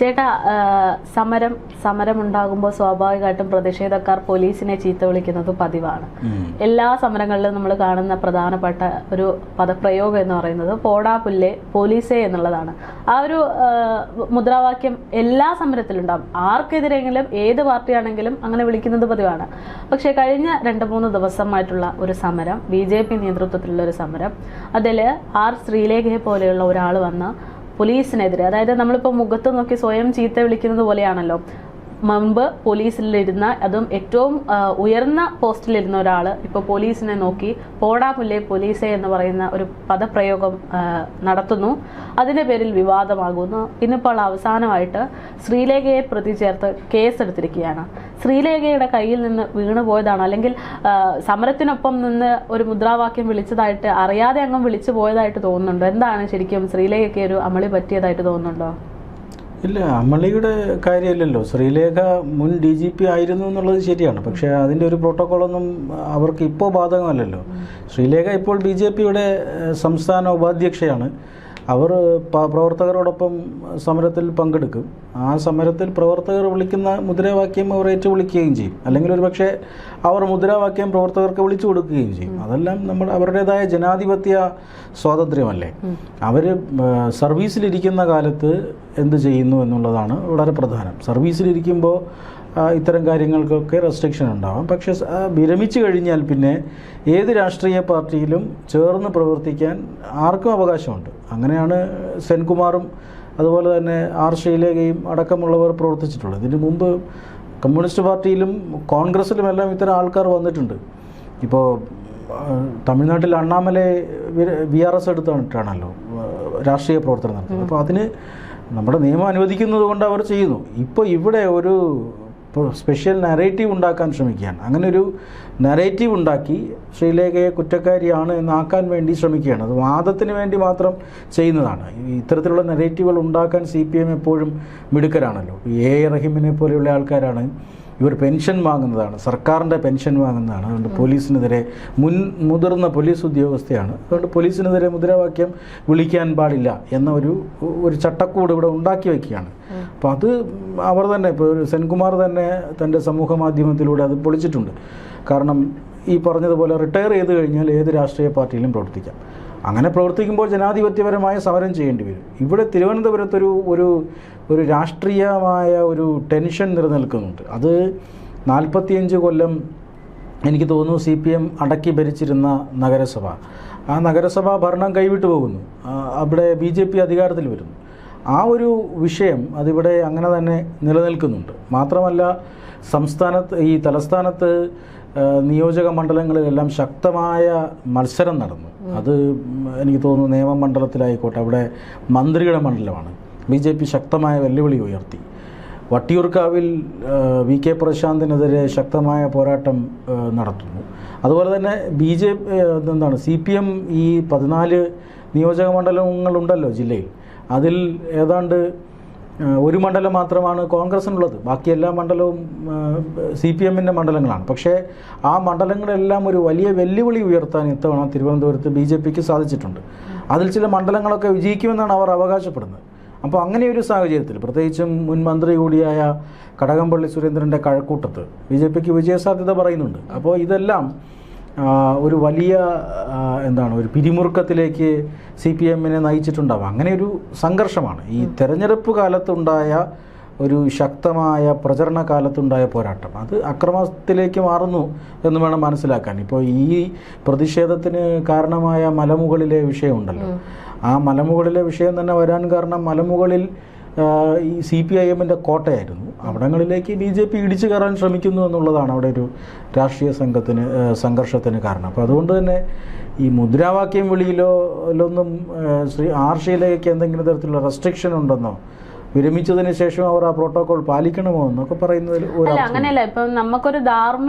ചേട്ടാ, സമരമുണ്ടാകുമ്പോൾ സ്വാഭാവികമായിട്ടും പ്രതിഷേധക്കാർ പോലീസിനെ ചീത്ത വിളിക്കുന്നത് പതിവാണ്. എല്ലാ സമരങ്ങളിലും നമ്മൾ കാണുന്ന പ്രധാനപ്പെട്ട ഒരു പദപ്രയോഗം എന്ന് പറയുന്നത് പോടാ പുല്ലേ പോലീസേ എന്നുള്ളതാണ്. ആ ഒരു മുദ്രാവാക്യം എല്ലാ സമരത്തിലുണ്ടാകും. ആർക്കെതിരെങ്കിലും ഏത് പാർട്ടിയാണെങ്കിലും അങ്ങനെ വിളിക്കുന്നത് പതിവാണ്. പക്ഷേ കഴിഞ്ഞ 2-3 ദിവസമായിട്ടുള്ള ഒരു സമരം, BJP നേതൃത്വത്തിലുള്ള ഒരു സമരം, അതിൽ ആർ ശ്രീലേഖയെ പോലെയുള്ള ഒരാൾ വന്ന് പോലീസിനെതിരെ, അതായത് നമ്മളിപ്പോൾ മുഖത്ത് നോക്കി സ്വയം ചീത്ത വിളിക്കുന്നത് പോലെയാണല്ലോ, മുൻപ് പോലീസിലിരുന്ന, അതും ഏറ്റവും ഉയർന്ന പോസ്റ്റിലിരുന്ന ഒരാൾ ഇപ്പോൾ പോലീസിനെ നോക്കി പോടാ പുല്ലേ പോലീസേ എന്ന് പറയുന്ന ഒരു പദപ്രയോഗം നടത്തുന്നു. അതിൻ്റെ പേരിൽ വിവാദമാകുന്നു. ഇന്നിപ്പോൾ അവസാനമായിട്ട് ശ്രീലേഖയെ പ്രതി ചേർത്ത് കേസെടുത്തിരിക്കുകയാണ്. ശ്രീലേഖയുടെ കയ്യിൽ നിന്ന് വീണുപോയതാണോ, അല്ലെങ്കിൽ സമരത്തിനൊപ്പം നിന്ന് ഒരു മുദ്രാവാക്യം വിളിച്ചതായിട്ട് അറിയാതെ അങ്ങ് വിളിച്ചു പോയതായിട്ട് തോന്നുന്നുണ്ടോ? എന്താണ് ശരിക്കും ശ്രീലേഖയ്ക്ക് ഒരു അമളി പറ്റിയതായിട്ട് തോന്നുന്നുണ്ടോ? ഇല്ല, അമളിയുടെ കാര്യമല്ലല്ലോ. ശ്രീലേഖ മുൻ DGP ആയിരുന്നു എന്നുള്ളത് ശരിയാണ്. പക്ഷേ അതിൻ്റെ ഒരു പ്രോട്ടോക്കോളൊന്നും അവർക്ക് ഇപ്പോൾ ബാധകമല്ലല്ലോ. ശ്രീലേഖ ഇപ്പോൾ BJPയുടെ സംസ്ഥാന ഉപാധ്യക്ഷയാണ്. അവർ പ്രവർത്തകരോടൊപ്പം സമരത്തിൽ പങ്കെടുക്കും. ആ സമരത്തിൽ പ്രവർത്തകർ വിളിക്കുന്ന മുദ്രാവാക്യം അവർ ഏറ്റുവിളിക്കുകയും ചെയ്യും. അല്ലെങ്കിൽ ഒരു പക്ഷേ അവർ മുദ്രാവാക്യം പ്രവർത്തകർക്ക് വിളിച്ചു കൊടുക്കുകയും ചെയ്യും. അതെല്ലാം അവരുടേതായ ജനാധിപത്യ സ്വാതന്ത്ര്യമല്ലേ. അവർ സർവീസിലിരിക്കുന്ന കാലത്ത് എന്ത് ചെയ്യുന്നു എന്നുള്ളതാണ് വളരെ പ്രധാനം. സർവീസിലിരിക്കുമ്പോൾ ഇത്തരം കാര്യങ്ങൾക്കൊക്കെ റെസ്ട്രിക്ഷൻ ഉണ്ടാവാം. പക്ഷേ വിരമിച്ചു കഴിഞ്ഞാൽ പിന്നെ ഏത് രാഷ്ട്രീയ പാർട്ടിയിലും ചേർന്ന് പ്രവർത്തിക്കാൻ ആർക്കും അവകാശമുണ്ട്. അങ്ങനെയാണ് സെൻകുമാറും അതുപോലെ തന്നെ ആർ ശ്രീലേഖയും അടക്കമുള്ളവർ പ്രവർത്തിച്ചിട്ടുള്ളത്. ഇതിനു മുമ്പ് കമ്മ്യൂണിസ്റ്റ് പാർട്ടിയിലും കോൺഗ്രസിലുമെല്ലാം ഇത്തരം ആൾക്കാർ വന്നിട്ടുണ്ട്. ഇപ്പോൾ തമിഴ്നാട്ടിൽ അണ്ണാമലൈ VRS എടുത്തിട്ടാണല്ലോ രാഷ്ട്രീയ പ്രവർത്തനം നടത്തുന്നത്. അപ്പോൾ അതിന് നമ്മുടെ നിയമം അനുവദിക്കുന്നത് കൊണ്ട് അവർ ചെയ്യുന്നു. ഇപ്പോൾ ഇവിടെ ഒരു സ്പെഷ്യൽ നരേറ്റീവ് ഉണ്ടാക്കാൻ ശ്രമിക്കുകയാണ്. അങ്ങനെ ഒരു നരേറ്റീവ് ഉണ്ടാക്കി ശ്രീലേഖയെ കുറ്റക്കാരിയാണ് എന്നാക്കാൻ വേണ്ടി ശ്രമിക്കുകയാണ്. അത് വാദത്തിന് വേണ്ടി മാത്രം ചെയ്യുന്നതാണ്. ഇത്തരത്തിലുള്ള നരേറ്റീവുകൾ ഉണ്ടാക്കാൻ CPM എപ്പോഴും മിടുക്കരാണല്ലോ. A റഹീമിനെ പോലെയുള്ള ആൾക്കാരാണ്. ഇവർ പെൻഷൻ വാങ്ങുന്നതാണ്, സർക്കാരിൻ്റെ പെൻഷൻ വാങ്ങുന്നതാണ്. അതുകൊണ്ട് പോലീസിനെതിരെ മുതിർന്ന പോലീസ് ഉദ്യോഗസ്ഥയാണ്. അതുകൊണ്ട് പോലീസിനെതിരെ മുദ്രാവാക്യം വിളിക്കാൻ പാടില്ല എന്ന ഒരു ചട്ടക്കൂട് ഇവിടെ ഉണ്ടാക്കി വയ്ക്കുകയാണ്. അപ്പോൾ അത് അവർ തന്നെ, ഇപ്പോൾ സെൻകുമാർ തന്നെ തൻ്റെ സമൂഹ മാധ്യമത്തിലൂടെ അത് പൊളിച്ചിട്ടുണ്ട്. കാരണം ഈ പറഞ്ഞതുപോലെ റിട്ടയർ ചെയ്ത് കഴിഞ്ഞാൽ ഏത് രാഷ്ട്രീയ പാർട്ടിയിലും പ്രവർത്തിക്കാം. അങ്ങനെ പ്രവർത്തിക്കുമ്പോൾ ജനാധിപത്യപരമായ സമരം ചെയ്യേണ്ടി വരും. ഇവിടെ തിരുവനന്തപുരത്തൊരു ഒരു രാഷ്ട്രീയമായ ഒരു ടെൻഷൻ നിലനിൽക്കുന്നുണ്ട്. അത് 45 കൊല്ലം എനിക്ക് തോന്നുന്നു CPM അടക്കി ഭരിച്ചിരുന്ന നഗരസഭ, ആ നഗരസഭാ ഭരണം കൈവിട്ടു പോകുന്നു. അവിടെ BJP അധികാരത്തിൽ വരുന്നു. ആ ഒരു വിഷയം അതിവിടെ അങ്ങനെ തന്നെ നിലനിൽക്കുന്നുണ്ട്. മാത്രമല്ല ഈ തലസ്ഥാനത്ത് നിയോജക മണ്ഡലങ്ങളിലെല്ലാം ശക്തമായ മത്സരം നടന്നു. അത് എനിക്ക് തോന്നുന്നു നിയമമണ്ഡലത്തിലായിക്കോട്ടെ, അവിടെ മന്ത്രിയുടെ മണ്ഡലമാണ്. BJP ശക്തമായ വെല്ലുവിളി ഉയർത്തി. വട്ടിയൂർക്കാവിൽ VK പ്രശാന്തിനെതിരെ ശക്തമായ പോരാട്ടം നടത്തുന്നു. അതുപോലെ തന്നെ CPM ഈ 14 നിയോജക മണ്ഡലങ്ങളുണ്ടല്ലോ ജില്ലയിൽ. അതിൽ ഏതാണ്ട് ഒരു മണ്ഡലം മാത്രമാണ് കോൺഗ്രസിനുള്ളത്. ബാക്കി എല്ലാ മണ്ഡലവും CPMൻ്റെ മണ്ഡലങ്ങളാണ്. പക്ഷേ ആ മണ്ഡലങ്ങളെല്ലാം ഒരു വലിയ വെല്ലുവിളി ഉയർത്താൻ ഇത്തവണ തിരുവനന്തപുരത്ത് BJPക്ക് സാധിച്ചിട്ടുണ്ട്. അതിൽ ചില മണ്ഡലങ്ങളൊക്കെ വിജയിക്കുമെന്നാണ് അവർ അവകാശപ്പെടുന്നത്. അപ്പോൾ അങ്ങനെ ഒരു സാഹചര്യത്തിൽ, പ്രത്യേകിച്ചും മുൻ മന്ത്രി കൂടിയായ കടകംപള്ളി സുരേന്ദ്രൻ്റെ കഴക്കൂട്ടത്ത് BJPക്ക് വിജയസാധ്യത പറയുന്നുണ്ട്. അപ്പോൾ ഇതെല്ലാം ഒരു വലിയ ഒരു പിരിമുറുക്കത്തിലേക്ക് CPMനെ നയിച്ചിട്ടുണ്ടാവും. അങ്ങനെ ഒരു സംഘർഷമാണ് ഈ തെരഞ്ഞെടുപ്പ് കാലത്തുണ്ടായ ഒരു ശക്തമായ പ്രചരണ കാലത്തുണ്ടായ പോരാട്ടം. അത് അക്രമത്തിലേക്ക് മാറുന്നു എന്ന് വേണം മനസ്സിലാക്കാൻ. ഇപ്പോൾ ഈ പ്രതിഷേധത്തിന് കാരണമായ മലമുകളിലെ വിഷയമുണ്ടല്ലോ, ആ മലമുകളിലെ വിഷയം തന്നെ വരാൻ കാരണം മലമുകളിൽ ഈ CPIMൻ്റെ കോട്ടയായിരുന്നു. അവിടങ്ങളിലേക്ക് BJP ഇടിച്ചു കയറാൻ ശ്രമിക്കുന്നു എന്നുള്ളതാണ് അവിടെ ഒരു രാഷ്ട്രീയ സംഘർഷത്തിന് കാരണം. അപ്പോൾ അതുകൊണ്ട് തന്നെ ഈ മുദ്രാവാക്യം വിളിയിലോ ഒന്നും ആർ ശ്രീലേഖയ്ക്ക് എന്തെങ്കിലും തരത്തിലുള്ള റെസ്ട്രിക്ഷൻ ഉണ്ടെന്നോ വിരമിച്ചതിന് ശേഷം അവർ ആ പ്രോട്ടോകോൾ പാലിക്കണമോ എന്നൊക്കെ പറയുന്നതിൽ അങ്ങനെയല്ല. ഇപ്പം നമുക്കൊരു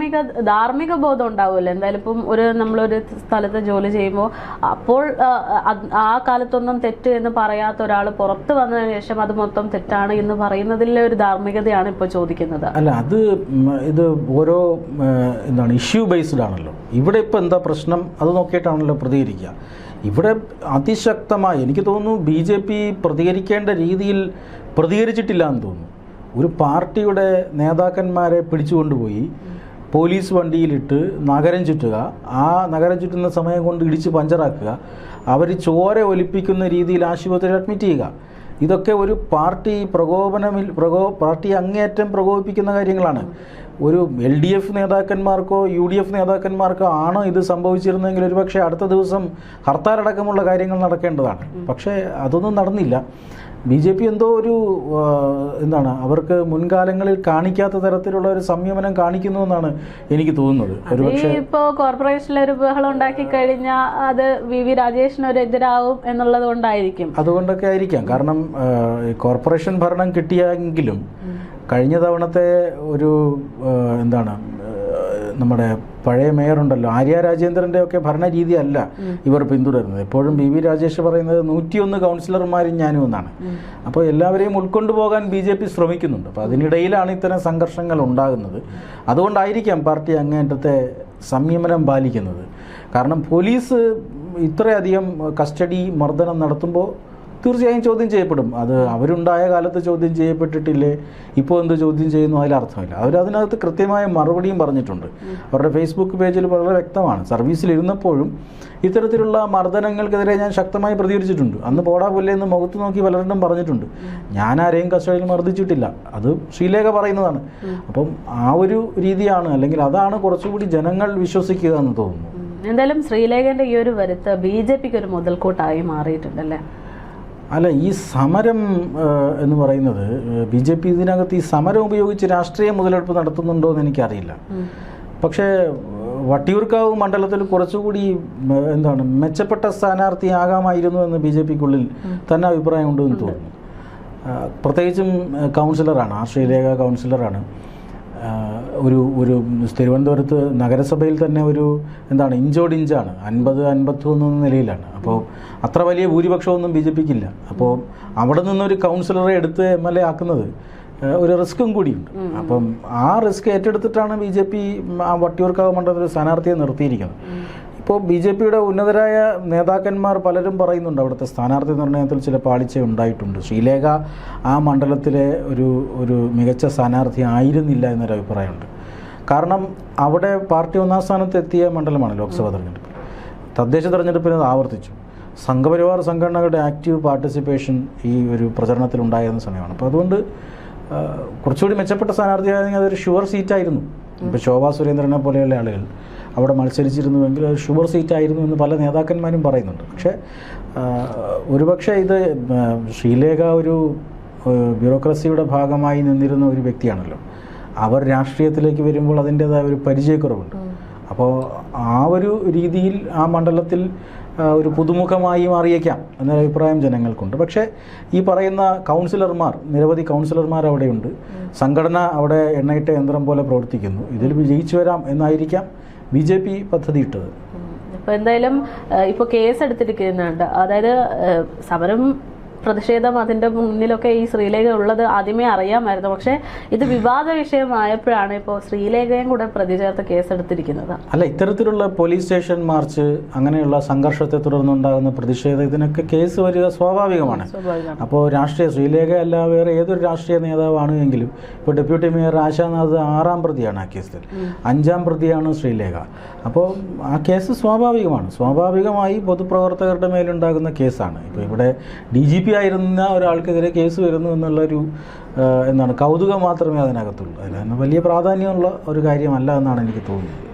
ധാർമ്മിക ബോധം ഉണ്ടാവുമല്ലോ. എന്തായാലും ഇപ്പം നമ്മളൊരു സ്ഥലത്ത് ജോലി ചെയ്യുമ്പോൾ അപ്പോൾ ആ കാലത്തൊന്നും തെറ്റ് എന്ന് പറയാത്ത ഒരാൾ പുറത്ത് വന്നതിന് ശേഷം അത് മൊത്തം തെറ്റാണ് എന്ന് പറയുന്നതിലെ ഒരു ധാർമ്മികതയാണ് ഇപ്പോൾ ചോദിക്കുന്നത്. അല്ല, ഇത് ഓരോ ഇഷ്യൂ ബേസ്ഡ് ആണല്ലോ. ഇവിടെ ഇപ്പോൾ എന്താ പ്രശ്നം അത് നോക്കിയിട്ടാണല്ലോ പ്രതികരിക്കുക. ഇവിടെ അതിശക്തമായി എനിക്ക് തോന്നുന്നു BJP പ്രതികരിക്കേണ്ട രീതിയിൽ പ്രതികരിച്ചിട്ടില്ല എന്ന് തോന്നുന്നു. ഒരു പാർട്ടിയുടെ നേതാക്കന്മാരെ പിടിച്ചുകൊണ്ടുപോയി പോലീസ് വണ്ടിയിലിട്ട് നഗരം ചുറ്റുക, ആ നഗരം ചുറ്റുന്ന സമയം കൊണ്ട് ഇടിച്ച് പഞ്ചറാക്കുക, അവർ ചോര ഒലിപ്പിക്കുന്ന രീതിയിൽ ആശുപത്രിയിൽ അഡ്മിറ്റ് ചെയ്യുക, ഇതൊക്കെ ഒരു പാർട്ടി പാർട്ടി അങ്ങേയറ്റം പ്രകോപിപ്പിക്കുന്ന കാര്യങ്ങളാണ്. ഒരു LDF നേതാക്കന്മാർക്കോ UDF നേതാക്കന്മാർക്കോ ആണ് ഇത് സംഭവിച്ചിരുന്നെങ്കിൽ ഒരുപക്ഷെ അടുത്ത ദിവസം ഹർത്താലടക്കമുള്ള കാര്യങ്ങൾ നടക്കേണ്ടതാണ്. പക്ഷേ അതൊന്നും നടന്നില്ല. BJP എന്തോ ഒരു അവർക്ക് മുൻകാലങ്ങളിൽ കാണിക്കാത്ത തരത്തിലുള്ള ഒരു സംയമനം കാണിക്കുന്നു എന്നാണ് എനിക്ക് തോന്നുന്നത്. ഒരുപക്ഷെ ഇപ്പോൾ കോർപ്പറേഷനിൽ ഒരു ബഹളം ഉണ്ടാക്കി കഴിഞ്ഞാൽ അത് VV രാജേഷിന് എതിരാവും എന്നുള്ളത് കൊണ്ടായിരിക്കും. അതുകൊണ്ടൊക്കെ ആയിരിക്കാം. കാരണം കോർപ്പറേഷൻ ഭരണം കിട്ടിയെങ്കിലും കഴിഞ്ഞ തവണത്തെ ഒരു നമ്മുടെ പഴയ മേയറുണ്ടല്ലോ ആര്യ രാജേന്ദ്രൻ്റെ ഒക്കെ ഭരണ രീതിയല്ല ഇവർ പിന്തുടരുന്നത്. എപ്പോഴും BV രാജേഷ് പറയുന്നത് 101 കൗൺസിലർമാരും ഞാനും എന്നാണ്. അപ്പോൾ എല്ലാവരെയും ഉൾക്കൊണ്ടുപോകാൻ BJP ശ്രമിക്കുന്നുണ്ട്. അപ്പോൾ അതിനിടയിലാണ് ഇത്തരം സംഘർഷങ്ങൾ ഉണ്ടാകുന്നത്. അതുകൊണ്ടായിരിക്കാം പാർട്ടി അങ്ങേയറ്റത്തെ സംയമനം പാലിക്കുന്നത്. കാരണം പോലീസ് ഇത്രയധികം കസ്റ്റഡി മർദ്ദനം നടത്തുമ്പോൾ തീർച്ചയായും ചോദ്യം ചെയ്യപ്പെടും. അത് അവരുണ്ടായ കാലത്ത് ചോദ്യം ചെയ്യപ്പെട്ടിട്ടില്ലേ, ഇപ്പോൾ എന്ത് ചോദ്യം ചെയ്യുന്നു അതിലർത്ഥമില്ല. അവരതിനകത്ത് കൃത്യമായ മറുപടിയും പറഞ്ഞിട്ടുണ്ട്. അവരുടെ ഫേസ്ബുക്ക് പേജിൽ വളരെ വ്യക്തമാണ്. സർവീസിലിരുന്നപ്പോഴും ഇത്തരത്തിലുള്ള മർദ്ദനങ്ങൾക്കെതിരെ ഞാൻ ശക്തമായി പ്രതികരിച്ചിട്ടുണ്ട്. അന്ന് പോടാ പുല്ലേന്ന് മുഖത്ത് നോക്കി പലരും പറഞ്ഞിട്ടുണ്ട്. ഞാൻ ആരെയും കസ്റ്റഡിയിൽ മർദ്ദിച്ചിട്ടില്ല. അത് ശ്രീലേഖ പറയുന്നതാണ്. അപ്പം ആ ഒരു രീതിയാണ്, അല്ലെങ്കിൽ അതാണ് കുറച്ചുകൂടി ജനങ്ങൾ വിശ്വസിക്കുക എന്ന് തോന്നുന്നു. എന്തായാലും ശ്രീലേഖന്റെ ഈ ഒരു വരുത്ത് BJPക്ക് ഒരു മുതൽക്കൂട്ടായി മാറിയിട്ടുണ്ടല്ലേ? അല്ല, ഈ സമരം എന്ന് പറയുന്നത് BJP ഇതിനകത്ത് ഈ സമരം ഉപയോഗിച്ച് രാഷ്ട്രീയ മുതലെടുപ്പ് നടത്തുന്നുണ്ടോ എന്ന് എനിക്കറിയില്ല. പക്ഷേ വട്ടിയൂർക്കാവ് മണ്ഡലത്തിൽ കുറച്ചുകൂടി മെച്ചപ്പെട്ട സ്ഥാനാർത്ഥിയാകാമായിരുന്നു എന്ന് BJPക്കുള്ളിൽ തന്നെ അഭിപ്രായമുണ്ടെന്ന് തോന്നുന്നു. പ്രത്യേകിച്ചും കൗൺസിലറാണ്, ശ്രീലേഖ കൗൺസിലറാണ്. ഒരു തിരുവനന്തപുരത്ത് നഗരസഭയിൽ തന്നെ ഒരു ഇഞ്ചോടിഞ്ചാണ്, 50-51 നിലയിലാണ്. അപ്പോൾ അത്ര വലിയ ഭൂരിപക്ഷമൊന്നും BJPക്കില്ല. അപ്പോൾ അവിടെ നിന്നൊരു കൗൺസിലറെ എടുത്ത് MLA ആക്കുന്നത് ഒരു റിസ്ക്കും കൂടിയുണ്ട്. അപ്പം ആ റിസ്ക് ഏറ്റെടുത്തിട്ടാണ് BJP ആ വട്ടിയൂർക്കാവ് മണ്ഡലത്തിൽ സ്ഥാനാർത്ഥിയെ നിർത്തിയിരിക്കുന്നത്. ഇപ്പോൾ BJPയുടെ ഉന്നതരായ നേതാക്കന്മാർ പലരും പറയുന്നുണ്ട് അവിടുത്തെ സ്ഥാനാർത്ഥി നിർണയത്തിൽ ചില പാളിച്ച ഉണ്ടായിട്ടുണ്ട്. ശ്രീലേഖ ആ മണ്ഡലത്തിലെ ഒരു മികച്ച സ്ഥാനാർത്ഥി ആയിരുന്നില്ല എന്നൊരു അഭിപ്രായമുണ്ട്. കാരണം അവിടെ പാർട്ടി 1ാം സ്ഥാനത്ത് എത്തിയ മണ്ഡലമാണ് ലോക്സഭാ തെരഞ്ഞെടുപ്പിൽ. തദ്ദേശ തെരഞ്ഞെടുപ്പിൽ അത് ആവർത്തിച്ചു. സംഘപരിവാർ സംഘടനകളുടെ ആക്റ്റീവ് പാർട്ടിസിപ്പേഷൻ ഈ ഒരു പ്രചരണത്തിൽ ഉണ്ടായിരുന്ന സമയമാണ്. അപ്പോൾ അതുകൊണ്ട് കുറച്ചുകൂടി മെച്ചപ്പെട്ട സ്ഥാനാർത്ഥിയായിരുന്നെങ്കിൽ അതൊരു ഷുവർ സീറ്റായിരുന്നു. ഇപ്പോൾ ശോഭാ സുരേന്ദ്രനെ പോലെയുള്ള ആളുകൾ അവിടെ മത്സരിച്ചിരുന്നുവെങ്കിൽ അത് ഷുവർ സീറ്റായിരുന്നു എന്ന് പല നേതാക്കന്മാരും പറയുന്നുണ്ട്. പക്ഷേ ഒരുപക്ഷെ ഇത് ശ്രീലേഖ ഒരു ബ്യൂറോക്രസിയുടെ ഭാഗമായി നിന്നിരുന്ന ഒരു വ്യക്തിയാണല്ലോ. അവർ രാഷ്ട്രീയത്തിലേക്ക് വരുമ്പോൾ അതിൻ്റേതായ ഒരു പരിചയക്കുറവുണ്ട്. അപ്പോൾ ആ ഒരു രീതിയിൽ ആ മണ്ഡലത്തിൽ ഒരു പുതുമുഖമായി മാറിയേക്കാം എന്നൊരു അഭിപ്രായം ജനങ്ങൾക്കുണ്ട്. പക്ഷേ ഈ പറയുന്ന കൗൺസിലർമാർ, നിരവധി കൗൺസിലർമാർ അവിടെയുണ്ട്. സംഘടന അവിടെ എണ്ണയിട്ട യന്ത്രം പോലെ പ്രവർത്തിക്കുന്നു. ഇതിൽ വിജയിച്ചു വരാം എന്നായിരിക്കാം BJP പദ്ധതിയിട്ടത്. ഇപ്പോൾ എന്തായാലും ഇപ്പോൾ കേസ് എടുത്തിരിക്കുന്നുണ്ട്. അതായത് സമരം പ്രതിഷേധം അതിൻ്റെ മുന്നിലൊക്കെ ഈ ശ്രീലേഖ ഉള്ളത് ആദ്യമേ അറിയാമായിരുന്നു. പക്ഷേ ഇത് വിവാദ വിഷയമായപ്പോഴാണ് ഇപ്പോൾ ശ്രീലേഖയും കൂടെ പ്രതി ചേർത്ത് കേസെടുത്തിരിക്കുന്നത്. അല്ല, ഇത്തരത്തിലുള്ള പോലീസ് സ്റ്റേഷൻ മാർച്ച്, അങ്ങനെയുള്ള സംഘർഷത്തെ തുടർന്നുണ്ടാകുന്ന പ്രതിഷേധം, ഇതിനൊക്കെ കേസ് വരിക സ്വാഭാവികമാണ്. അപ്പോൾ ശ്രീലേഖ അല്ല വേറെ ഏതൊരു രാഷ്ട്രീയ നേതാവാണ് എങ്കിലും ഇപ്പോൾ ഡെപ്യൂട്ടി മേയർ ആശാനാഥ് 6ാം പ്രതിയാണ് ആ കേസിൽ, 5ാം പ്രതിയാണ് ശ്രീലേഖ. അപ്പോൾ ആ കേസ് സ്വാഭാവികമായി പൊതുപ്രവർത്തകരുടെ മേലുണ്ടാകുന്ന കേസാണ്. ഇപ്പോൾ ഇവിടെ DGP ആയിരുന്ന ഒരാൾക്കെതിരെ കേസ് വരുന്നു എന്നുള്ളൊരു കൗതുകം മാത്രമേ അതിനകത്തുള്ളൂ. അതിന് വലിയ പ്രാധാന്യമുള്ള ഒരു കാര്യമല്ല എന്നാണ് എനിക്ക് തോന്നുന്നത്.